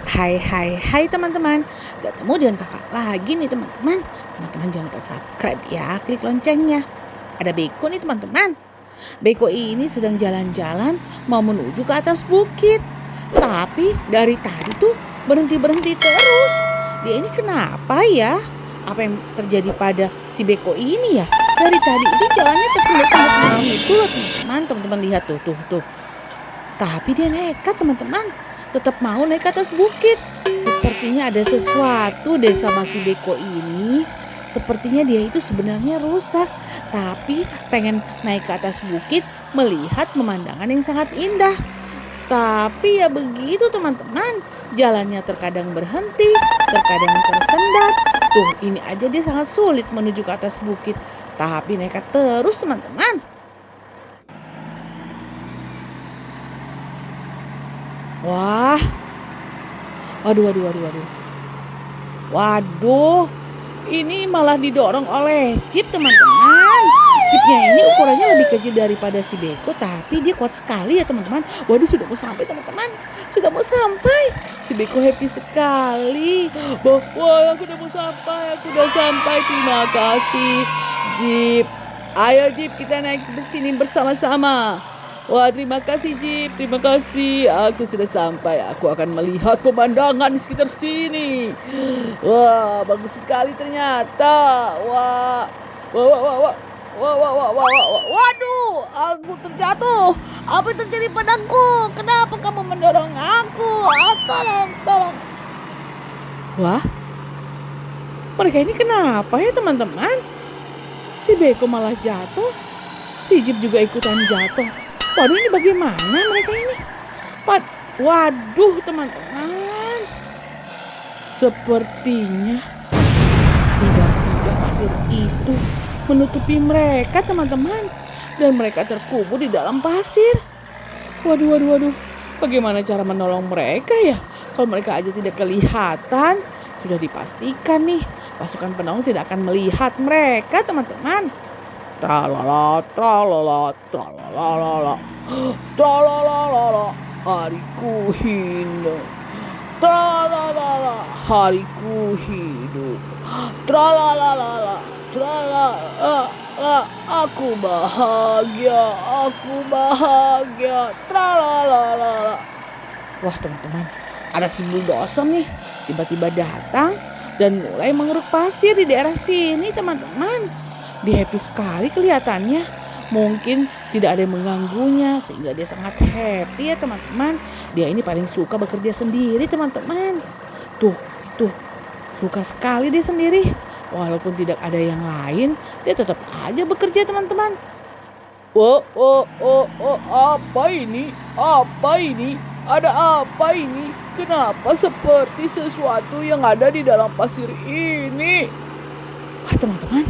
Hai teman-teman. Ketemu dengan kakak lagi nih teman-teman. Teman-teman jangan lupa subscribe ya, klik loncengnya. Ada Beko nih teman-teman. Beko ini sedang jalan-jalan mau menuju ke atas bukit. Tapi dari tadi tuh berhenti-berhenti terus. Dia ini kenapa ya? Apa yang terjadi pada si Beko ini ya? Dari tadi itu jalannya tersendat-sendat begitu loh teman-teman. Teman-teman lihat tuh. Tapi dia nekat teman-teman. Tetap mau naik ke atas bukit. Sepertinya ada sesuatu deh sama si Beko ini. Sepertinya dia itu sebenarnya rusak. Tapi pengen naik ke atas bukit melihat pemandangan yang sangat indah. Tapi ya begitu teman-teman. Jalannya terkadang berhenti, terkadang tersendat. Tuh ini aja dia sangat sulit menuju ke atas bukit. Tapi nekat terus teman-teman. Wah, waduh. Waduh, ini malah didorong oleh Jeep teman-teman. Jeepnya ini ukurannya lebih kecil daripada si Beko, tapi dia kuat sekali ya teman-teman. Waduh, sudah mau sampai teman-teman. Sudah mau sampai. Si Beko happy sekali. Wah, aku udah sampai. Terima kasih, Jeep. Ayo Jeep, kita naik ke sini bersama-sama. Wah, terima kasih Jeep, terima kasih. Aku sudah sampai. Aku akan melihat pemandangan di sekitar sini. Wah, bagus sekali ternyata. Wah. Waduh, aku terjatuh. Apa yang terjadi padaku? Kenapa kamu mendorong aku? Tolong. Wah, mereka ini kenapa ya teman-teman? Si Beko malah jatuh. Si Jeep juga ikutan jatuh. Waduh, ini bagaimana mereka ini? Waduh teman-teman. Sepertinya tiba-tiba pasir itu menutupi mereka teman-teman. Dan mereka terkubur di dalam pasir. Waduh. Bagaimana cara menolong mereka ya? Kalau mereka aja tidak kelihatan, sudah dipastikan nih pasukan penolong tidak akan melihat mereka teman-teman. Tralala, hariku hidup. Tralala, hariku hidup. Tralala, aku bahagia. Tralala. Wah teman-teman, ada si bulldozer nih tiba-tiba datang dan mulai mengeruk pasir di daerah sini teman-teman. Dia happy sekali kelihatannya. Mungkin tidak ada yang mengganggunya sehingga dia sangat happy ya teman-teman. Dia ini paling suka bekerja sendiri teman-teman. Tuh. Suka sekali dia sendiri. Walaupun tidak ada yang lain, dia tetap aja bekerja teman-teman. Apa ini? Ada apa ini? Kenapa seperti sesuatu yang ada di dalam pasir ini? Wah teman-teman,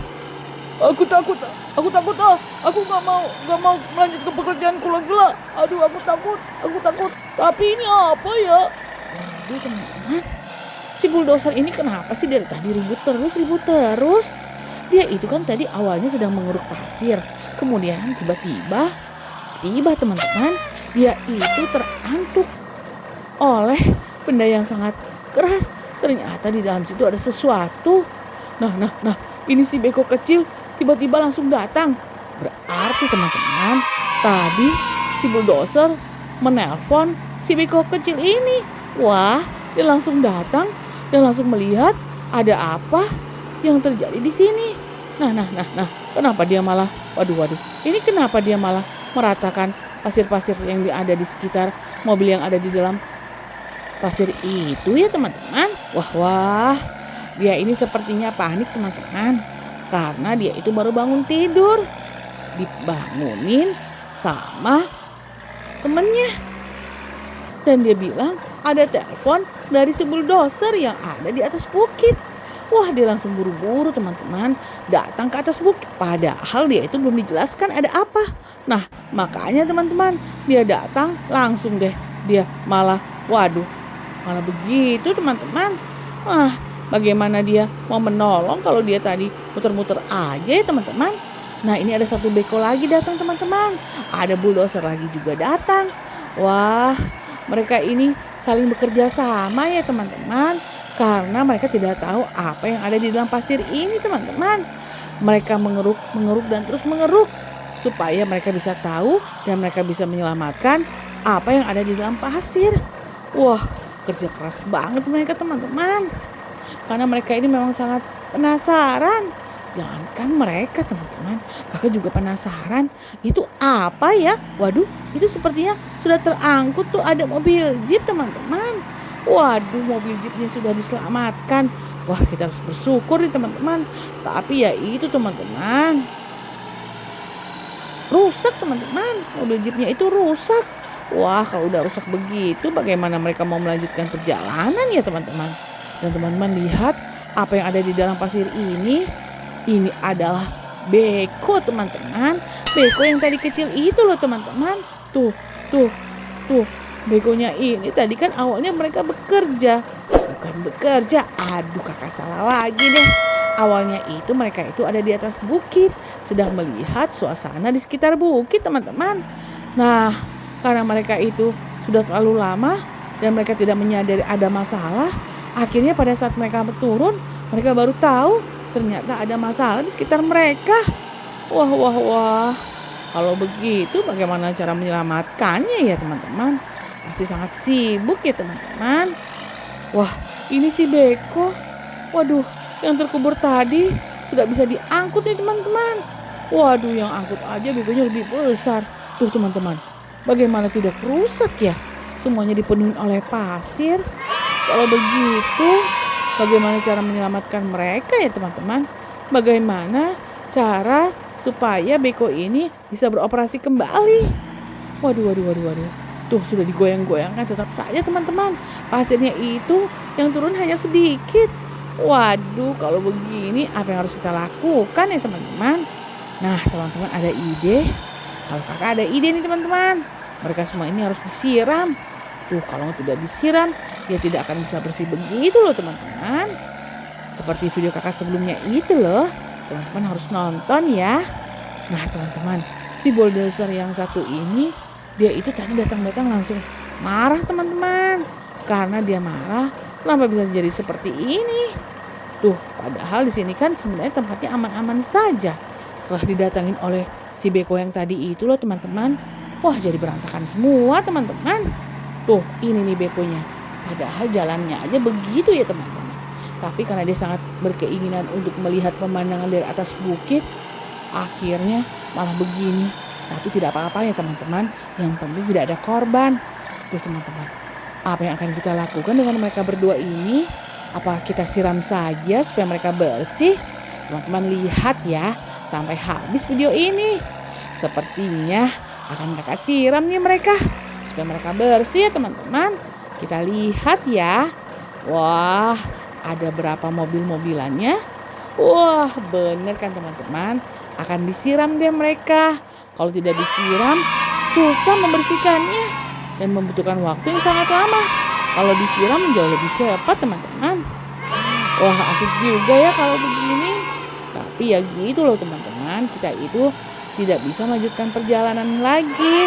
Aku takut. Aku nggak mau melanjutkan pekerjaanku lagi lah. Aduh, aku takut. Tapi ini apa ya? Waduh teman-teman, si bulldozer ini kenapa sih dari tadi ribut terus? Dia itu kan tadi awalnya sedang mengeruk pasir. Kemudian tiba-tiba teman-teman, dia itu terantuk oleh benda yang sangat keras. Ternyata di dalam situ ada sesuatu. Nah, ini si Beko kecil tiba-tiba langsung datang. Berarti teman-teman, tadi si bulldozer menelpon si Beko kecil ini. Wah, dia langsung datang dan langsung melihat ada apa yang terjadi di sini. Nah, kenapa dia malah, waduh, ini kenapa dia malah meratakan pasir-pasir yang ada di sekitar mobil yang ada di dalam pasir itu ya teman-teman. Wah, dia ini sepertinya panik teman-teman. Karena dia itu baru bangun tidur. Dibangunin sama temennya. Dan dia bilang ada telepon dari si bulldozer yang ada di atas bukit. Wah, dia langsung buru-buru teman-teman datang ke atas bukit. Padahal dia itu belum dijelaskan ada apa. Nah, makanya teman-teman, dia datang langsung deh. Dia malah begitu teman-teman. Bagaimana dia mau menolong kalau dia tadi muter-muter aja ya teman-teman. Nah, ini ada satu Beko lagi datang teman-teman. Ada bulldozer lagi juga datang. Wah, mereka ini saling bekerja sama ya teman-teman. Karena mereka tidak tahu apa yang ada di dalam pasir ini teman-teman. Mereka mengeruk dan terus mengeruk supaya mereka bisa tahu dan mereka bisa menyelamatkan apa yang ada di dalam pasir. Wah, kerja keras banget mereka teman-teman. Karena mereka ini memang sangat penasaran. Jangankan mereka teman-teman, kakak juga penasaran. Itu apa ya? Waduh, itu sepertinya sudah terangkut tuh, ada mobil jeep teman-teman. Waduh, mobil jeepnya sudah diselamatkan. Wah, kita harus bersyukur nih teman-teman. Tapi ya itu teman-teman, rusak teman-teman. Mobil jeepnya itu rusak. Wah, kalau udah rusak begitu bagaimana mereka mau melanjutkan perjalanan ya teman-teman. Dan teman-teman lihat apa yang ada di dalam pasir ini. Ini adalah beko teman-teman. Beko yang tadi kecil itu loh teman-teman. Tuh. Bekonya ini tadi kan awalnya mereka bekerja. Bukan bekerja. Aduh, kakak salah lagi deh. Awalnya itu mereka itu ada di atas bukit. Sedang melihat suasana di sekitar bukit teman-teman. Nah, karena mereka itu sudah terlalu lama dan mereka tidak menyadari ada masalah. Akhirnya pada saat mereka turun, mereka baru tahu ternyata ada masalah di sekitar mereka. Wah. Kalau begitu bagaimana cara menyelamatkannya ya teman-teman? Pasti sangat sibuk ya teman-teman. Wah, ini si beko. Waduh, yang terkubur tadi sudah bisa diangkut nih teman-teman. Waduh, yang angkut aja bekonya lebih besar. Tuh teman-teman, bagaimana tidak rusak ya? Semuanya dipenuhi oleh pasir. Kalau begitu, bagaimana cara menyelamatkan mereka ya teman-teman? Bagaimana cara supaya beko ini bisa beroperasi kembali? Waduh. Tuh sudah digoyang-goyangkan, tetap saja teman-teman. Pasirnya itu yang turun hanya sedikit. Waduh, kalau begini apa yang harus kita lakukan ya teman-teman? Nah teman-teman ada ide? Kalau kakak ada ide nih teman-teman. Mereka semua ini harus disiram. Tuh kalau tidak disiram, dia tidak akan bisa bersih begitu loh teman-teman. Seperti video kakak sebelumnya itu loh. Teman-teman harus nonton ya. Nah teman-teman, si bulldozer yang satu ini, dia itu tadi datang-datang langsung marah teman-teman. Karena dia marah, kenapa bisa jadi seperti ini? Tuh, padahal di sini kan sebenarnya tempatnya aman-aman saja. Setelah didatangin oleh si beko yang tadi itu loh teman-teman. Wah, jadi berantakan semua teman-teman. Tuh, ini nih bekonya. Padahal jalannya aja begitu ya teman-teman. Tapi karena dia sangat berkeinginan untuk melihat pemandangan dari atas bukit, akhirnya malah begini. Tapi tidak apa-apa ya teman-teman. Yang penting tidak ada korban. Tuh teman-teman, apa yang akan kita lakukan dengan mereka berdua ini? Apa kita siram saja supaya mereka bersih? Teman-teman lihat ya sampai habis video ini. Sepertinya akan kakak siram nih mereka supaya mereka bersih ya teman-teman. Kita lihat ya. Wah, ada berapa mobil-mobilannya? Wah, bener kan teman-teman? Akan disiram deh mereka. Kalau tidak disiram, susah membersihkannya dan membutuhkan waktu yang sangat lama. Kalau disiram jauh lebih cepat teman-teman. Wah, asik juga ya kalau begini. Tapi ya gitu loh teman-teman, kita itu tidak bisa melanjutkan perjalanan lagi.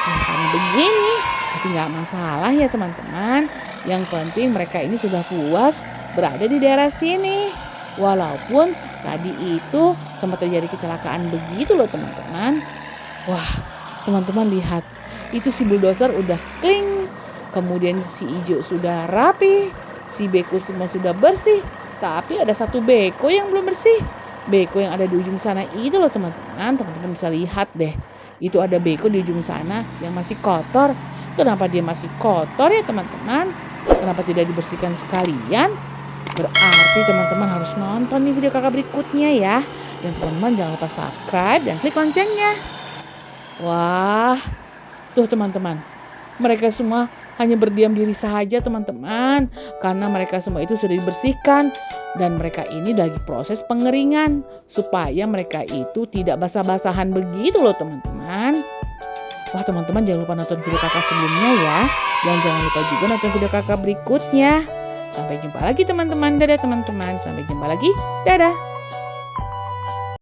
Nah, karena begini, tapi nggak masalah ya teman-teman. Yang penting mereka ini sudah puas berada di daerah sini. Walaupun tadi itu sempat terjadi kecelakaan begitu loh teman-teman. Wah, teman-teman lihat. Itu si bulldozer udah kling. Kemudian si hijau sudah rapi. Si beko semua sudah bersih. Tapi ada satu beko yang belum bersih. Beko yang ada di ujung sana itu loh teman-teman. Teman-teman bisa lihat deh. Itu ada beko di ujung sana yang masih kotor. Kenapa dia masih kotor ya teman-teman? Kenapa tidak dibersihkan sekalian? Berarti teman-teman harus nonton nih video kakak berikutnya ya. Dan teman-teman jangan lupa subscribe dan klik loncengnya. Wah, tuh teman-teman. Mereka semua hanya berdiam diri saja teman-teman. Karena mereka semua itu sudah dibersihkan. Dan mereka ini lagi proses pengeringan. Supaya mereka itu tidak basah-basahan begitu loh teman-teman. Wah teman-teman jangan lupa nonton video kakak sebelumnya ya. Dan jangan lupa juga nonton video kakak berikutnya. Sampai jumpa lagi teman-teman. Dadah teman-teman. Sampai jumpa lagi. Dadah.